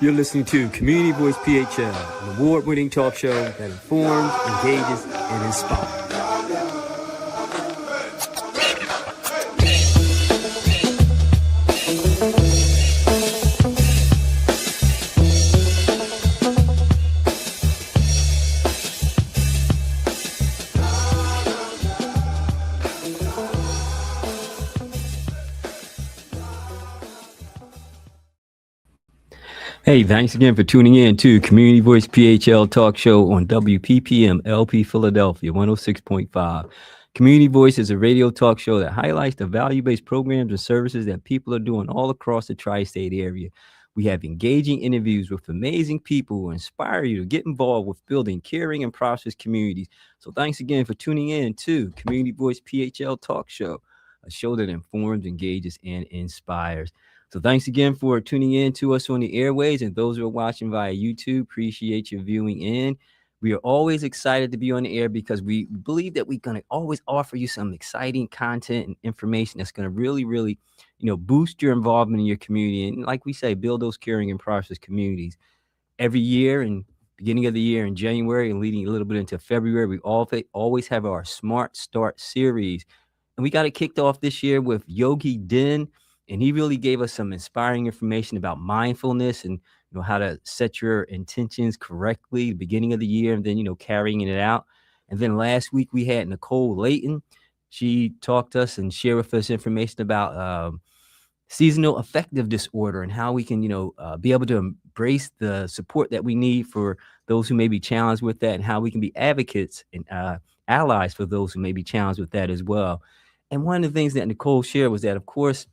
You're listening to Community Voice PHL, an award-winning talk show that informs, engages, and inspires. Hey, thanks again for tuning in to Community Voice PHL Talk Show on WPPM LP Philadelphia 106.5. Community Voice is a radio talk show that highlights the value-based programs and services that people are doing all across the tri-state area. We have engaging interviews with amazing people who inspire you to get involved with building caring and prosperous communities. So thanks again for tuning in to Community Voice PHL Talk Show, a show that informs, engages, and inspires. So thanks again for tuning in to us on the airways, and those who are watching via YouTube, appreciate your viewing in. We are always excited to be on the air because we believe that we're going to always offer you some exciting content and information that's going to really, boost your involvement in your community. And like we say, build those caring and prosperous communities. Every year and beginning of the year in January and leading a little bit into February, we always have our Smart Start series. And we got it kicked off this year with Yogi Din. And he really gave us some inspiring information about mindfulness and how to set your intentions correctly at the beginning of the year and then carrying it out. And then last week we had Nicole Layton. She talked to us and shared with us information about seasonal affective disorder and how we can be able to embrace the support that we need for those who may be challenged with that, and how we can be advocates and allies for those who may be challenged with that as well. And one of the things that Nicole shared was that, of course,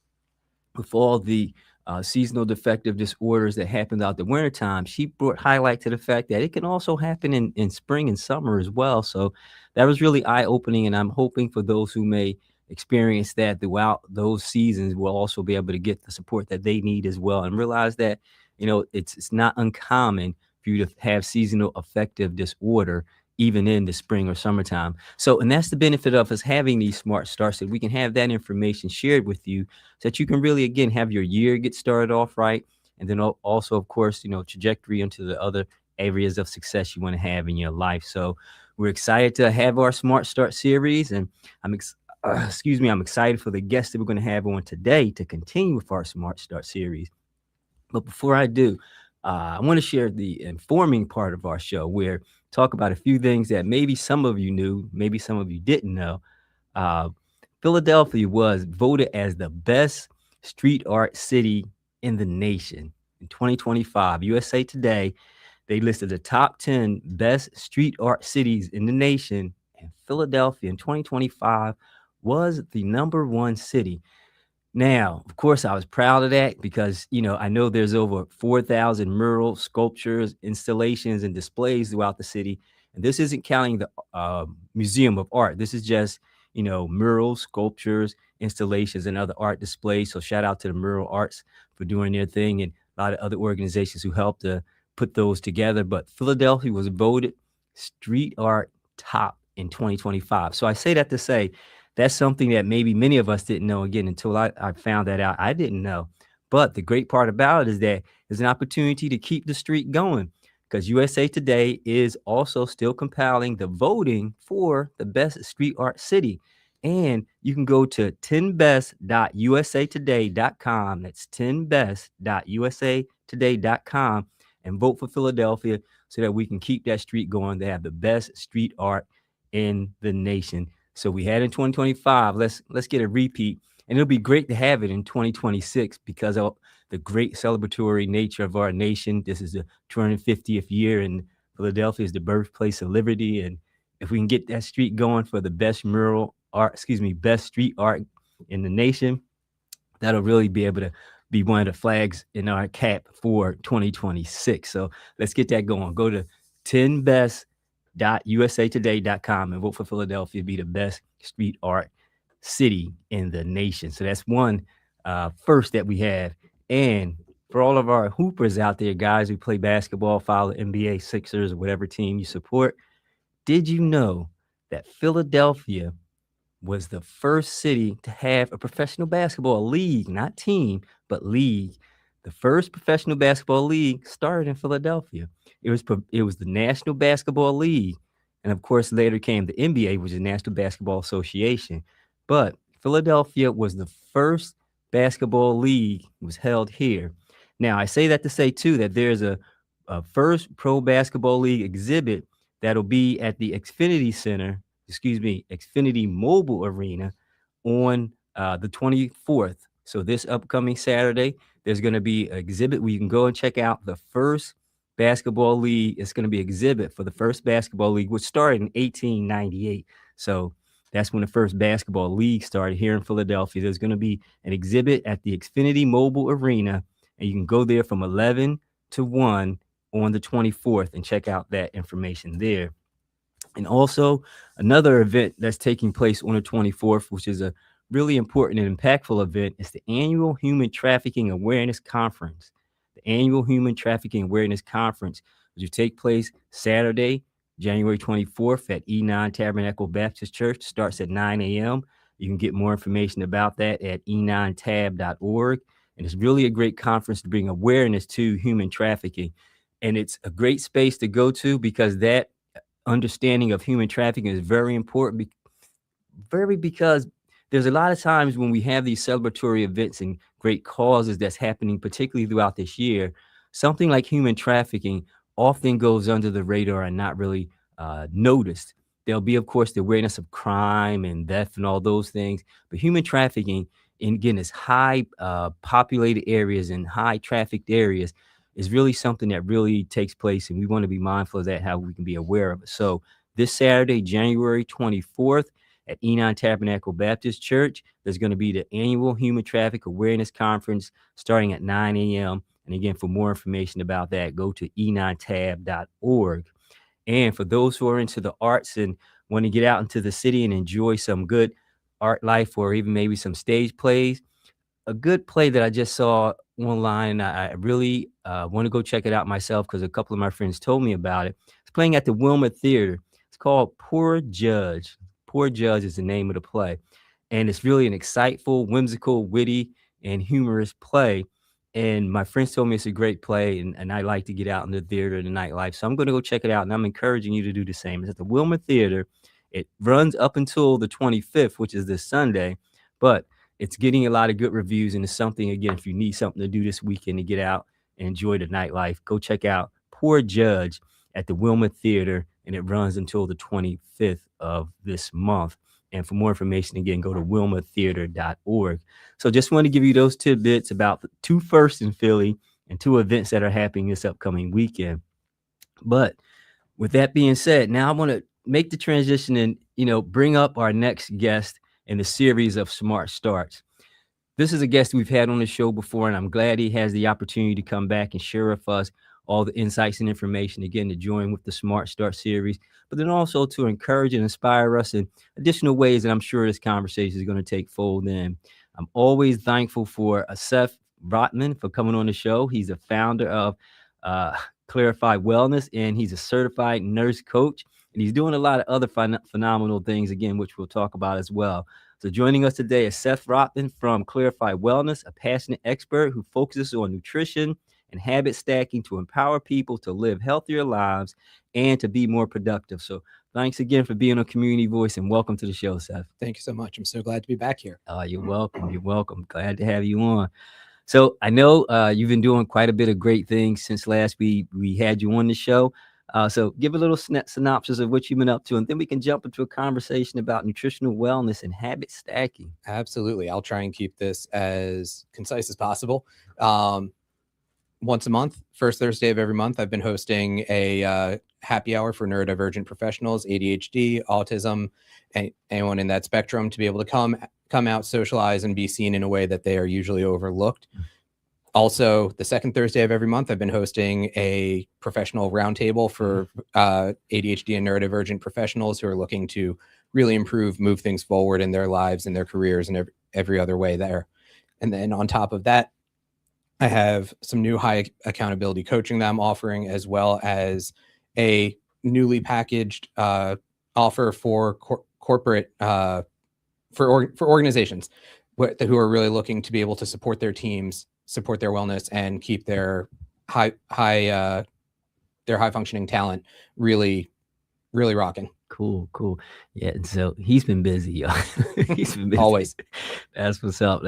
with all the seasonal defective disorders that happen out the wintertime, she brought highlight to the fact that it can also happen in spring and summer as well. So that was really eye-opening, and I'm hoping for those who may experience that throughout those seasons will also be able to get the support that they need as well, and realize that it's not uncommon for you to have seasonal affective disorder even in the spring or summertime. So, and that's the benefit of us having these smart starts, that we can have that information shared with you so that you can really, again, have your year get started off right. And then also, of course, trajectory into the other areas of success you want to have in your life. So we're excited to have our Smart Start series, and I'm excited for the guests that we're going to have on today to continue with our Smart Start series. But before I do, I want to share the informing part of our show, where talk about a few things that maybe some of you knew, maybe some of you didn't know. Philadelphia was voted as the best street art city in the nation in 2025. USA Today, they listed the top 10 best street art cities in the nation, and Philadelphia in 2025 was the number one city. Now, of course, I was proud of that because, I know there's over 4,000 murals, sculptures, installations, and displays throughout the city. And this isn't counting the Museum of Art. This is just, murals, sculptures, installations, and other art displays. So shout out to the Mural Arts for doing their thing, and a lot of other organizations who helped to put those together. But Philadelphia was voted street art top in 2025. So I say that to say, that's something that maybe many of us didn't know, again, until I found that out. I didn't know. But the great part about it is that there's an opportunity to keep the streak going, because USA Today is also still compiling the voting for the best street art city. And you can go to 10best.usatoday.com. That's 10best.usatoday.com and vote for Philadelphia so that we can keep that streak going to have the best street art in the nation. So we had in 2025, let's get a repeat, and it'll be great to have it in 2026 because of the great celebratory nature of our nation. This is the 250th year, and Philadelphia is the birthplace of liberty. And if we can get that streak going for the best best street art in the nation, that'll really be able to be one of the flags in our cap for 2026. So let's get that going. Go to 10best.usatoday.com and vote for Philadelphia to be the best street art city in the nation. So that's one first that we have. And for all of our hoopers out there, guys who play basketball, follow NBA, Sixers, or whatever team you support, did you know that Philadelphia was the first city to have a professional basketball league, not team, but league, the first professional basketball league started in Philadelphia. It was the National Basketball League, and of course later came the NBA, which is the National Basketball Association. But Philadelphia was the first basketball league was held here. Now I say that to say too that there's a first pro basketball league exhibit that'll be at the Xfinity Mobile Arena on the 24th. So this upcoming Saturday, there's going to be an exhibit where you can go and check out the first basketball league. It's going to be an exhibit for the first basketball league, which started in 1898. So that's when the first basketball league started here in Philadelphia. There's going to be an exhibit at the Xfinity Mobile Arena, and you can go there from 11 to 1 on the 24th and check out that information there. And also another event that's taking place on the 24th, which is a really important and impactful event, is the annual Human Trafficking Awareness Conference. The annual Human Trafficking Awareness Conference, which will take place Saturday, January 24th at E9 Tabernacle Baptist Church. Starts at 9 a.m. You can get more information about that at e9tab.org. And it's really a great conference to bring awareness to human trafficking. And it's a great space to go to because that understanding of human trafficking is very important, because there's a lot of times when we have these celebratory events and great causes that's happening, particularly throughout this year, something like human trafficking often goes under the radar and not really noticed. There'll be, of course, the awareness of crime and theft and all those things, but human trafficking, in again, is high populated areas and high trafficked areas, is really something that really takes place, and we want to be mindful of that, how we can be aware of it. So this Saturday, January 24th, at E9 Tabernacle Baptist Church, there's going to be the annual Human Traffic Awareness Conference starting at 9 a.m. And again, for more information about that, go to e9tab.org. And for those who are into the arts and want to get out into the city and enjoy some good art life, or even maybe some stage plays, a good play that I just saw online, I really want to go check it out myself because a couple of my friends told me about it. It's playing at the Wilmot Theater. It's called Poor Judge. Poor Judge is the name of the play. And it's really an exciteful, whimsical, witty, and humorous play. And my friends told me it's a great play, and I like to get out in the theater and the nightlife. So I'm going to go check it out, and I'm encouraging you to do the same. It's at the Wilmot Theater. It runs up until the 25th, which is this Sunday, but it's getting a lot of good reviews, and it's something, again, if you need something to do this weekend to get out and enjoy the nightlife, go check out Poor Judge at the Wilmot Theater, and it runs until the 25th of this month. And for more information, again, go to wilmottheater.org. So just want to give you those tidbits about the two firsts in Philly and two events that are happening this upcoming weekend. But with that being said, now I want to make the transition and, bring up our next guest in the series of Smart Starts. This is a guest we've had on the show before, and I'm glad he has the opportunity to come back and share with us all the insights and information, again, to join with the Smart Start series, but then also to encourage and inspire us in additional ways that I'm sure this conversation is going to take fold in. I'm always thankful for Seth Rotman for coming on the show. He's the founder of Clarify Wellness, and he's a certified nurse coach, and he's doing a lot of other phenomenal things, again, which we'll talk about as well. So joining us today is Seth Rotman from Clarify Wellness, a passionate expert who focuses on nutrition and habit stacking to empower people to live healthier lives and to be more productive. So thanks again for being a Community Voice, and welcome to the show, Seth. Thank you so much. I'm so glad to be back here. You're welcome. You're welcome. Glad to have you on. So I know you've been doing quite a bit of great things since last we had you on the show. So give a little synopsis of what you've been up to, and then we can jump into a conversation about nutritional wellness and habit stacking. Absolutely. I'll try and keep this as concise as possible. Once a month, first Thursday of every month, I've been hosting a happy hour for neurodivergent professionals, ADHD, autism, and anyone in that spectrum to be able to come out, socialize, and be seen in a way that they are usually overlooked. Also, the second Thursday of every month, I've been hosting a professional roundtable for ADHD and neurodivergent professionals who are looking to really improve, move things forward in their lives and their careers and every other way there. And then on top of that, I have some new high accountability coaching that I'm offering, as well as a newly packaged offer for corporate for organizations who are really looking to be able to support their teams support their wellness and keep their high functioning talent really rocking. Cool. Yeah, and so he's been busy, y'all. He's been busy. Always. That's what's up.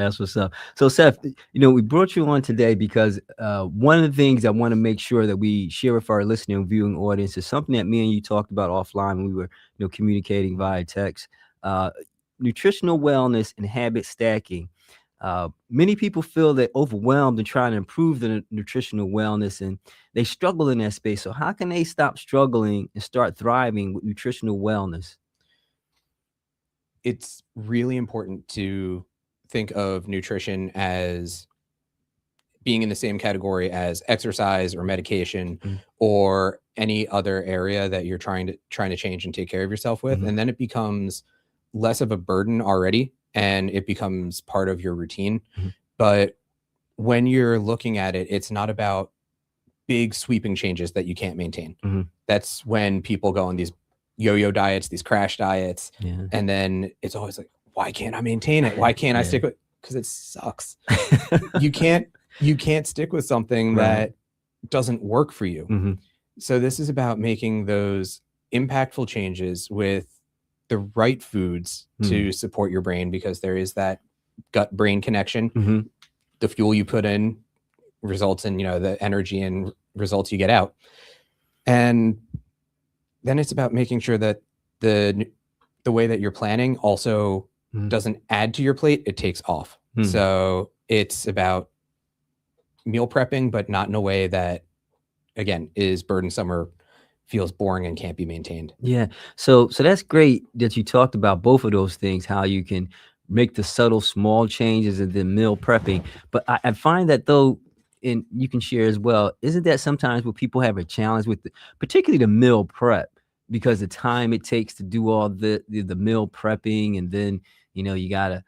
So, Seth, we brought you on today because one of the things I want to make sure that we share with our listening and viewing audience is something that me and you talked about offline when we were, communicating via text. Nutritional wellness and habit stacking. Many people feel they're overwhelmed and trying to improve the nutritional wellness, and they struggle in that space. So how can they stop struggling and start thriving with nutritional wellness? It's really important to think of nutrition as being in the same category as exercise or medication or any other area that you're trying to change and take care of yourself with. And then it becomes less of a burden already, and it becomes part of your routine. But when you're looking at it, it's not about big sweeping changes that you can't maintain. That's when people go on these yo-yo diets, these crash diets. And then it's always like, why can't I maintain it? Why can't I stick with it? Because it sucks. You can't stick with something that doesn't work for you. So this is about making those impactful changes with the right foods to support your brain, because there is that gut brain connection. The fuel you put in results in, the energy and results you get out. And then it's about making sure that the way that you're planning also doesn't add to your plate, it takes off. So it's about meal prepping, but not in a way that, again, is burdensome or feels boring and can't be maintained. Yeah. So that's great that you talked about both of those things, how you can make the subtle small changes and then meal prepping. But I find that though, and you can share as well, isn't that sometimes where people have a challenge with particularly the meal prep, because the time it takes to do all the meal prepping, and then, you got to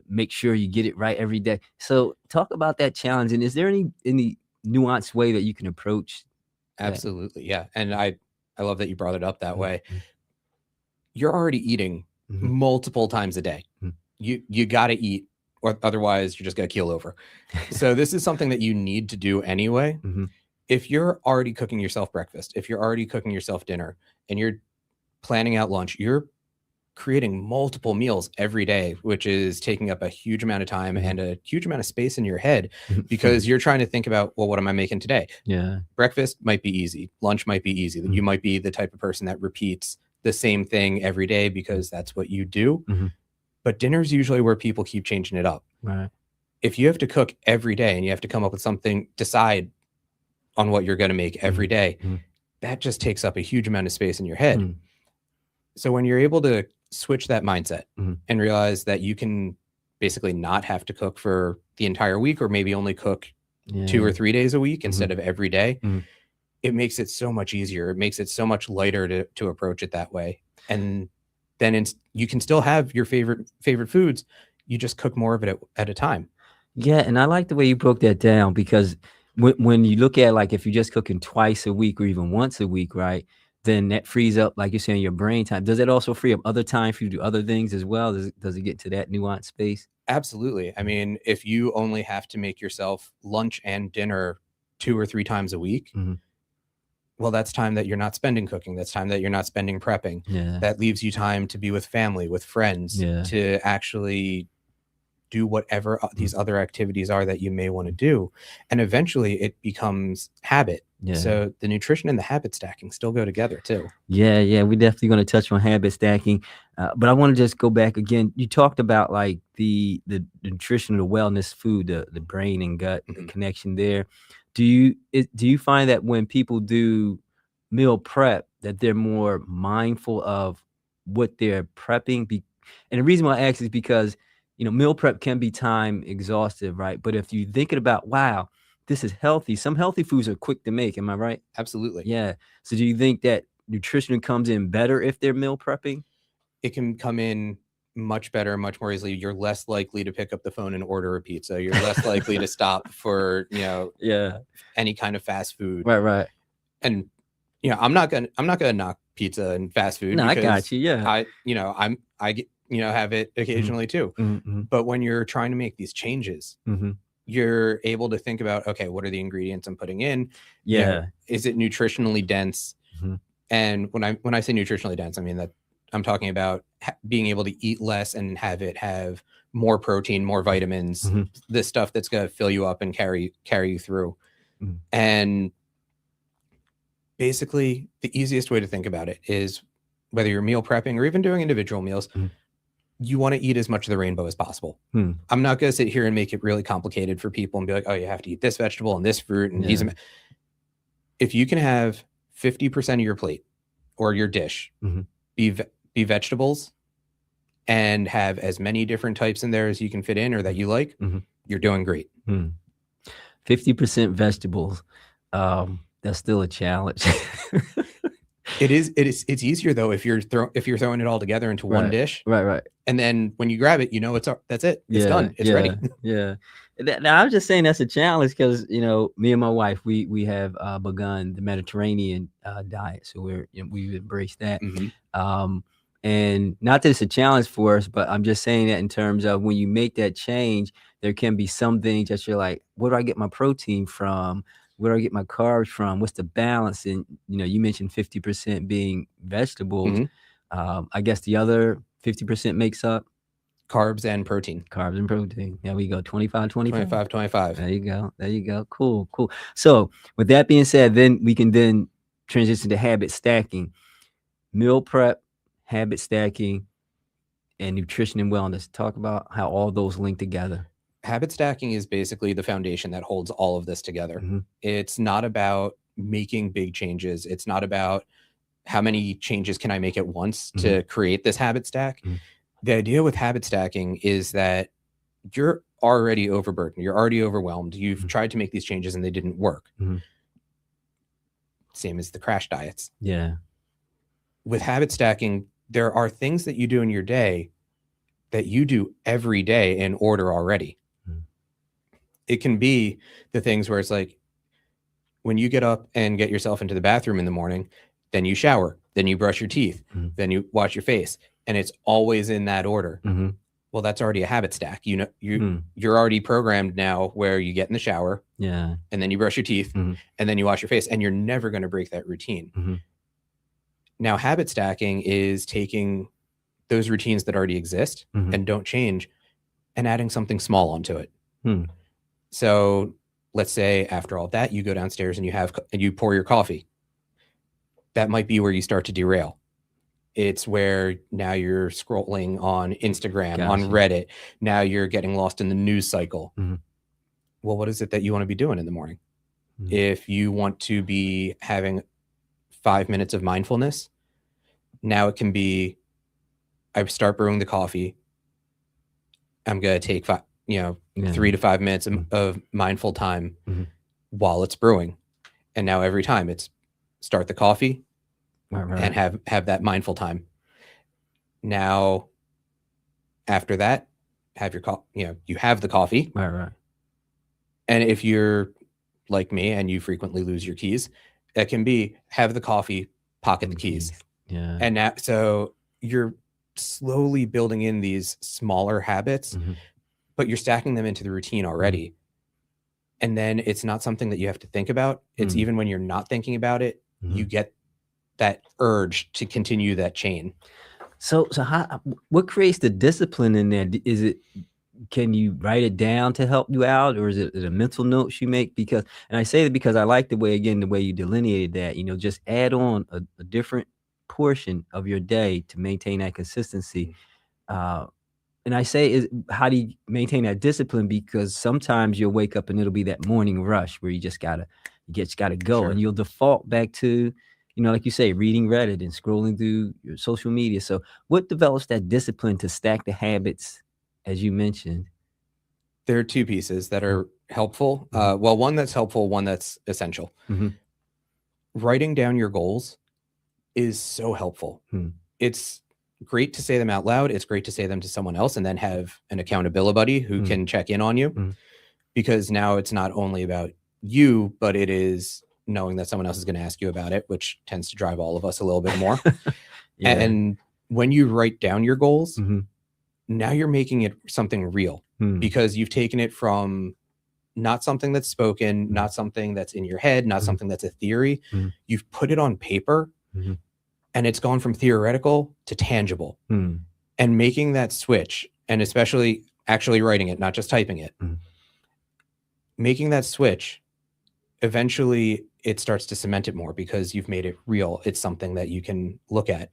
make sure you get it right every day. So talk about that challenge. And is there any nuanced way that you can approach? Absolutely. Yeah. And I love that you brought it up that way. You're already eating multiple times a day. You got to eat, or otherwise you're just going to keel over. So this is something that you need to do anyway. If you're already cooking yourself breakfast, if you're already cooking yourself dinner, and you're planning out lunch, you're creating multiple meals every day, which is taking up a huge amount of time and a huge amount of space in your head, because you're trying to think about, well, what am I making today? Breakfast might be easy. Lunch might be easy. You might be the type of person that repeats the same thing every day because that's what you do. But dinner's usually where people keep changing it up. If you have to cook every day and you have to come up with something, decide on what you're going to make every day, that just takes up a huge amount of space in your head. So when you're able to switch that mindset and realize that you can basically not have to cook for the entire week, or maybe only cook 2 or 3 days a week instead of every day, it makes it so much easier. It makes it so much lighter to approach it that way. And then you can still have your favorite foods. You just cook more of it at a time. Yeah. And I like the way you broke that down, because when you look at, like, if you're just cooking twice a week or even once a week, right, then that frees up, like you're saying, your brain time. Does it also free up other time for you to do other things as well? Does it get to that nuanced space? Absolutely. I mean, if you only have to make yourself lunch and dinner 2 or 3 times a week, well, that's time that you're not spending cooking. That's time that you're not spending prepping. That leaves you time to be with family, with friends, to actually do whatever these other activities are that you may want to do. And eventually it becomes habit. So the nutrition and the habit stacking still go together too. Yeah. We're definitely going to touch on habit stacking. But I want to just go back again. You talked about, like, the nutritional wellness food, the brain and gut, the connection there. Do you find that when people do meal prep, that they're more mindful of what they're prepping? And the reason why I ask is because, meal prep can be time exhaustive, right? But if you're thinking about, wow, this is healthy, some healthy foods are quick to make. Am I right? Absolutely. Yeah. So do you think that nutrition comes in better if they're meal prepping? It can come in much better, much more easily. You're less likely to pick up the phone and order a pizza. You're less likely to stop for, any kind of fast food. Right. And, I'm not gonna knock pizza and fast food. No, I got you. Yeah. I get, have it occasionally too. But when you're trying to make these changes, you're able to think about, okay, what are the ingredients I'm putting in? Yeah. You know, is it nutritionally dense? Mhm. And when I say nutritionally dense, I mean that I'm talking about being able to eat less and have it have more protein, more vitamins, Mhm. this stuff that's going to fill you up and carry you through. Mhm. And basically, the easiest way to think about it is whether you're meal prepping or even doing individual meals, Mhm. you want to eat as much of the rainbow as possible. I'm not going to sit here and make it really complicated for people and be like, oh, you have to eat this vegetable and this fruit and these. If you can have 50% of your plate or your dish be vegetables and have as many different types in there as you can fit in or that you like, you're doing great. 50% vegetables. That's still a challenge. It's easier though if you're throwing it all together into one dish. Right. And then when you grab it, that's it. It's done. It's ready. Yeah. Now I'm just saying that's a challenge because me and my wife we have begun the Mediterranean diet, so we've embraced that. And not that it's a challenge for us, but I'm just saying that in terms of when you make that change, there can be some things that you're like, where do I get my protein from? Where do I get my carbs from? What's the balance? And you mentioned 50% being vegetables. I guess the other 50% makes up carbs and protein. There we go. 25. 25. There you go. Cool. So with that being said, then we can transition to habit stacking, meal prep, habit stacking, and nutrition and wellness. Talk about how all those link together. Habit stacking is basically the foundation that holds all of this together. It's not about making big changes. It's not about how many changes can I make at once to create this habit stack. The idea with habit stacking is that you're already overburdened. You're already overwhelmed. You've tried to make these changes and they didn't work. Same as the crash diets. Yeah. With habit stacking, there are things that you do in your day that you do every day in order already. It can be the things where it's like when you get up and get yourself into the bathroom in the morning, then you shower, then you brush your teeth, then you wash your face, and it's always in that order. Well, that's already a habit stack. You're already programmed now where you get in the shower, and then you brush your teeth, and then you wash your face, and you're never going to break that routine. Now, habit stacking is taking those routines that already exist and don't change and adding something small onto it. So let's say after all that, you go downstairs and you pour your coffee. That might be where you start to derail. It's where now you're scrolling on Instagram, on Reddit. Now you're getting lost in the news cycle. Well, what is it that you want to be doing in the morning? If you want to be having 5 minutes of mindfulness, now it can be, I start brewing the coffee. I'm going to take 3 to 5 minutes of mindful time while it's brewing. And now every time it's start the coffee and have that mindful time. Now, after that, have your you have the coffee. And if you're like me and you frequently lose your keys, it can be have the coffee, pocket the keys. And now, so you're slowly building in these smaller habits, but you're stacking them into the routine already. And then it's not something that you have to think about. It's even when you're not thinking about it, you get that urge to continue that chain. So what creates the discipline in there? Is it, can you write it down to help you out, or is it a mental notes you make? Because, and I say that because I like the way you delineated that, just add on a different portion of your day to maintain that consistency. And I say, how do you maintain that discipline? Because sometimes you'll wake up and it'll be that morning rush where you just gotta go, and you'll default back to, like you say, reading Reddit and scrolling through your social media. So what develops that discipline to stack the habits, as you mentioned? There are two pieces that are helpful. Well, one that's helpful, one that's essential. Writing down your goals is so helpful. It's great to say them out loud. It's great to say them to someone else and then have an accountability buddy who can check in on you, because now it's not only about you, but it is knowing that someone else is going to ask you about it, which tends to drive all of us a little bit more. And when you write down your goals, now you're making it something real, because you've taken it from not something that's spoken, not something that's in your head, not something that's a theory. You've put it on paper, and it's gone from theoretical to tangible. And making that switch, and especially actually writing it, not just typing it, making that switch, eventually it starts to cement it more because you've made it real. It's something that you can look at.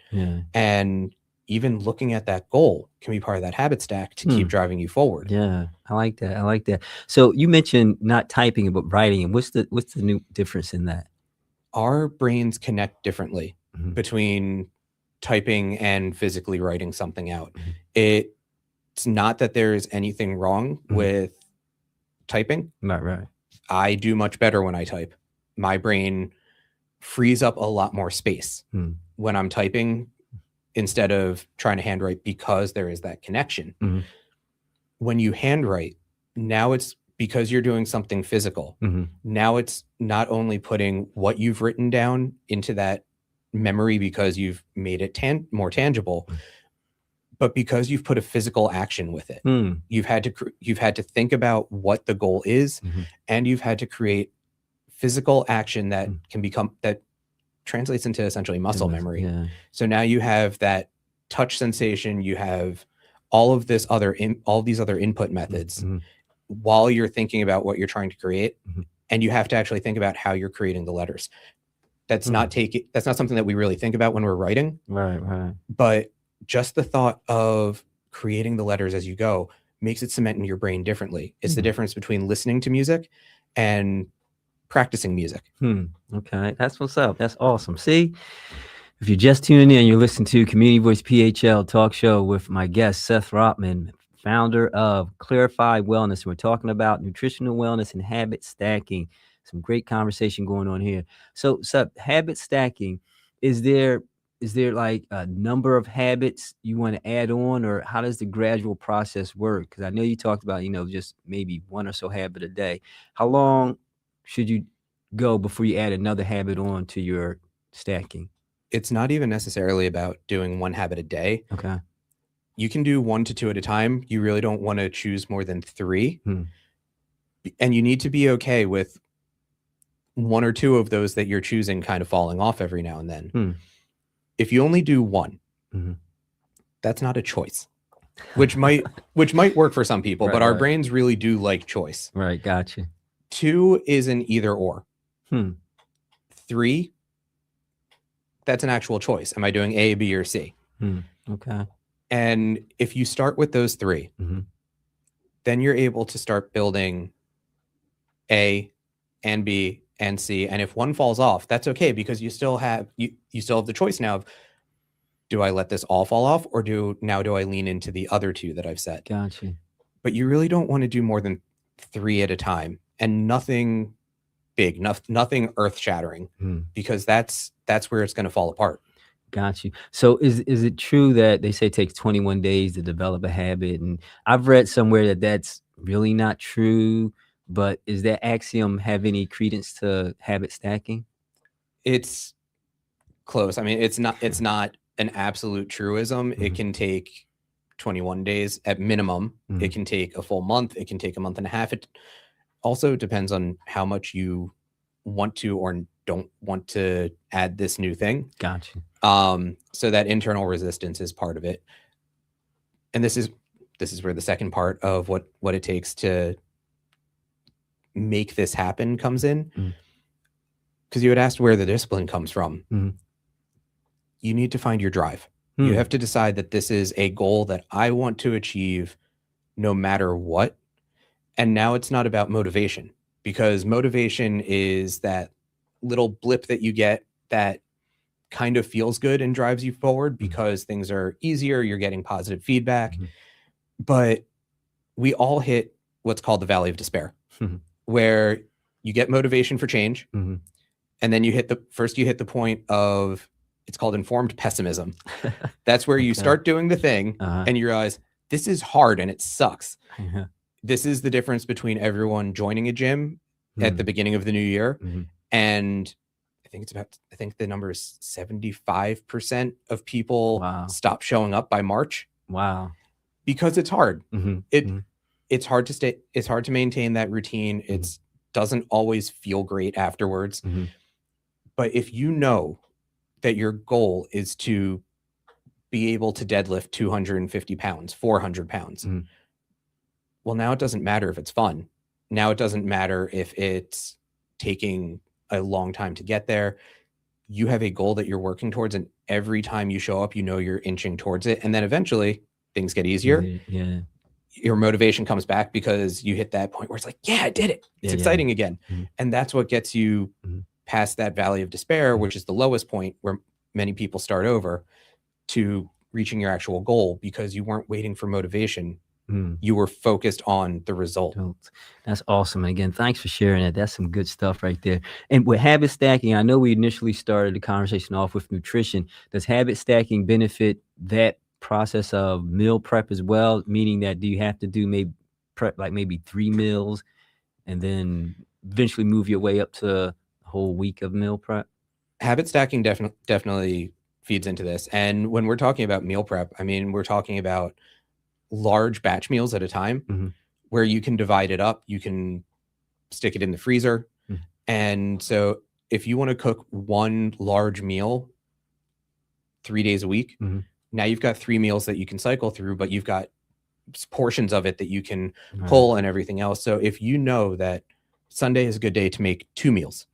And even looking at that goal can be part of that habit stack to keep driving you forward. Yeah, I like that. I like that. So you mentioned not typing but writing, and what's the new difference in that? Our brains connect differently between typing and physically writing something out. It's not that there's anything wrong with typing. Right. I do much better when I type. My brain frees up a lot more space when I'm typing instead of trying to handwrite, because there is that connection. When you handwrite, now it's because you're doing something physical. Now it's not only putting what you've written down into that memory because you've made it more tangible, but because you've put a physical action with it. You've had to think about what the goal is, and you've had to create physical action that that translates into essentially muscle memory. So now you have that touch sensation, you have all these other input methods while you're thinking about what you're trying to create, and you have to actually think about how you're creating the letters. That's not something that we really think about when we're writing. Right. But just the thought of creating the letters as you go makes it cement in your brain differently. It's the difference between listening to music and practicing music. Okay, that's what's up. That's awesome. See, if you're just tuning in, you're listening to Community Voice PHL talk show with my guest, Seth Rotman, founder of Clarify Wellness. We're talking about nutritional wellness and habit stacking. Some great conversation going on here. So, Seth, habit stacking, is there like a number of habits you want to add on, or how does the gradual process work? Because I know you talked about, just maybe one or so habit a day. How long should you go before you add another habit on to your stacking? It's not even necessarily about doing one habit a day. Okay. You can do 1 to 2 at a time. You really don't want to choose more than 3. And you need to be okay with 1 or 2 of those that you're choosing kind of falling off every now and then. If you only do 1, that's not a choice, which might work for some people, but our brains really do like choice. Right. Gotcha. 2 is an either or. 3, that's an actual choice. Am I doing A, B, or C? Okay. And if you start with those 3, then you're able to start building A and B and C. And if one falls off, that's okay, because you still have the choice now of, do I let this all fall off, or do I lean into the other 2 that I've set? Gotcha. But you really don't want to do more than 3 at a time, and nothing big, nothing earth-shattering, because that's where it's going to fall apart. Got you. So is it true that they say it takes 21 days to develop a habit? And I've read somewhere that that's really not true, but is that axiom have any credence to habit stacking? It's close. I mean, it's not an absolute truism. It can take 21 days at minimum. It can take a full month. It can take a month and a half. It also depends on how much you want to or don't want to add this new thing. Gotcha. So that internal resistance is part of it. And this is where the second part of what it takes to make this happen comes in. Because you had asked where the discipline comes from. You need to find your drive. You have to decide that this is a goal that I want to achieve no matter what. And now it's not about motivation, because motivation is that little blip that you get that kind of feels good and drives you forward because things are easier, you're getting positive feedback. But we all hit what's called the valley of despair, where you get motivation for change, and then you hit the point of, it's called informed pessimism. That's where you start doing the thing and you realize this is hard and it sucks. This is the difference between everyone joining a gym at the beginning of the new year, and I think the number is 75% of people stop showing up by March. Wow. Because it's hard. it's hard to maintain that routine. It doesn't always feel great afterwards. But if you know that your goal is to be able to deadlift 250 pounds, 400 pounds, well, now it doesn't matter if it's fun. Now it doesn't matter if it's taking a long time to get there. You have a goal that you're working towards, and every time you show up, you know you're inching towards it. And then eventually things get easier. Yeah. Your motivation comes back because you hit that point where it's like, yeah, I did it. It's exciting again. And that's what gets you past that valley of despair, which is the lowest point where many people start over, to reaching your actual goal, because you weren't waiting for motivation. You were focused on the result. That's awesome. And again, thanks for sharing that. That's some good stuff right there. And with habit stacking, I know we initially started the conversation off with nutrition. Does habit stacking benefit that process of meal prep as well? Meaning that, do you have to do maybe 3 meals and then eventually move your way up to a whole week of meal prep? Habit stacking definitely feeds into this. And when we're talking about meal prep, I mean, we're talking about large batch meals at a time, where you can divide it up. You can stick it in the freezer. And so if you want to cook one large meal 3 days a week, now you've got 3 meals that you can cycle through, but you've got portions of it that you can pull and everything else. So if you know that Sunday is a good day to make 2 meals,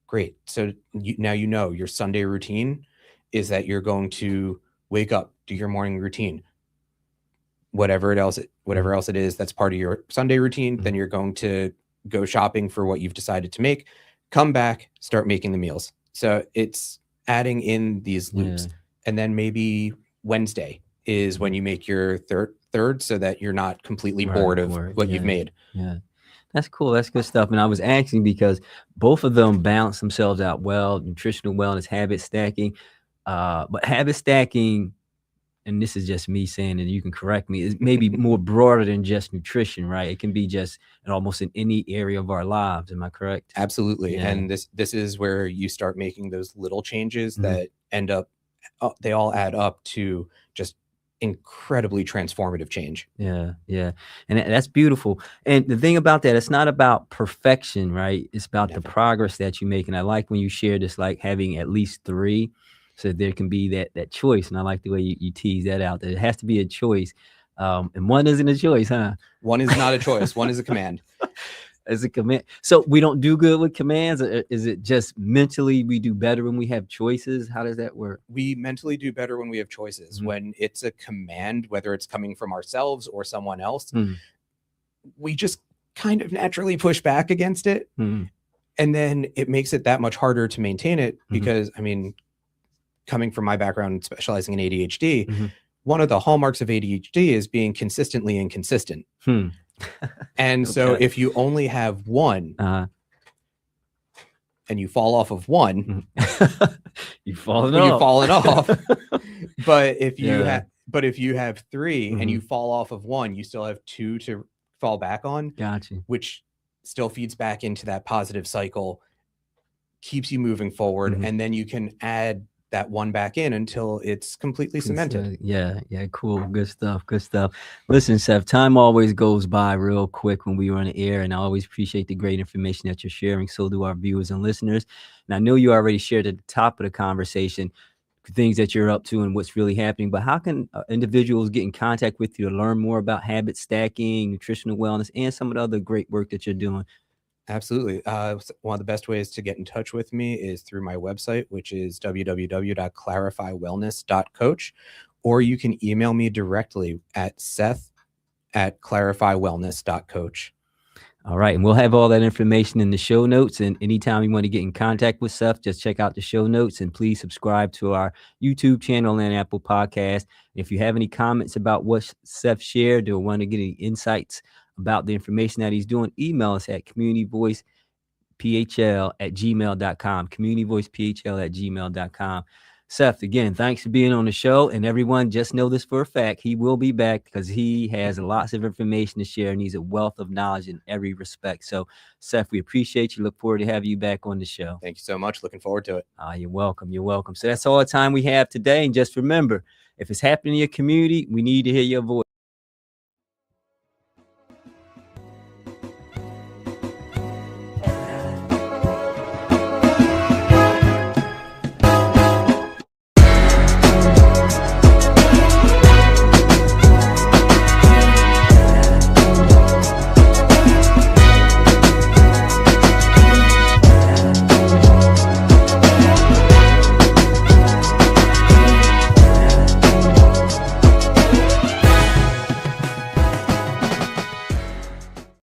great. So now you know your Sunday routine is that you're going to wake up, do your morning routine, whatever else it is that's part of your Sunday routine. Then you're going to go shopping for what you've decided to make, come back, start making the meals. So it's adding in these loops. And then maybe Wednesday is when you make your third, so that you're not completely bored of what you've made. That's cool. That's good stuff. And I was asking because both of them balance themselves out well: nutritional wellness, habit stacking. But habit stacking, and this is just me saying, and you can correct me, is maybe more broader than just nutrition, right? It can be just almost in any area of our lives. Am I correct? Absolutely. And this is where you start making those little changes that end up, they all add up to just incredibly transformative change. Yeah. And that's beautiful. And the thing about that, it's not about perfection, right? It's about the progress that you make. And I like when you share this, like having at least 3, so there can be that choice. And I like the way you tease that out, that it has to be a choice. And one isn't a choice, huh? One is not a choice. One is a command. As a command. So we don't do good with commands? Or is it just mentally we do better when we have choices? How does that work? We mentally do better when we have choices. When it's a command, whether it's coming from ourselves or someone else, we just kind of naturally push back against it. And then it makes it that much harder to maintain it, because, I mean, coming from my background, specializing in ADHD, one of the hallmarks of ADHD is being consistently inconsistent. And so if you only have one and you fall off of one, you've fallen off. But if you have 3 and you fall off of one, you still have 2 to fall back on. Gotcha. Which still feeds back into that positive cycle, keeps you moving forward, and then you can add that one back in until it's completely cemented. Yeah, cool. Good stuff. Listen, Seth, time always goes by real quick when we are on the air, and I always appreciate the great information that you're sharing. So do our viewers and listeners. And I know you already shared at the top of the conversation things that you're up to and what's really happening, but how can individuals get in contact with you to learn more about habit stacking, nutritional wellness, and some of the other great work that you're doing? Absolutely. One of the best ways to get in touch with me is through my website, which is www.clarifywellness.coach, or you can email me directly at seth@clarifywellness.coach. All right. And we'll have all that information in the show notes. And anytime you want to get in contact with Seth, just check out the show notes, and please subscribe to our YouTube channel and Apple Podcast. If you have any comments about what Seth shared or want to get any insights about the information that he's doing, email us at communityvoicephl@gmail.com, communityvoicephl@gmail.com. Seth, again, thanks for being on the show. And everyone, just know this for a fact: he will be back, because he has lots of information to share, and he's a wealth of knowledge in every respect. So, Seth, we appreciate you. Look forward to having you back on the show. Thank you so much. Looking forward to it. You're welcome. So that's all the time we have today. And just remember, if it's happening in your community, we need to hear your voice.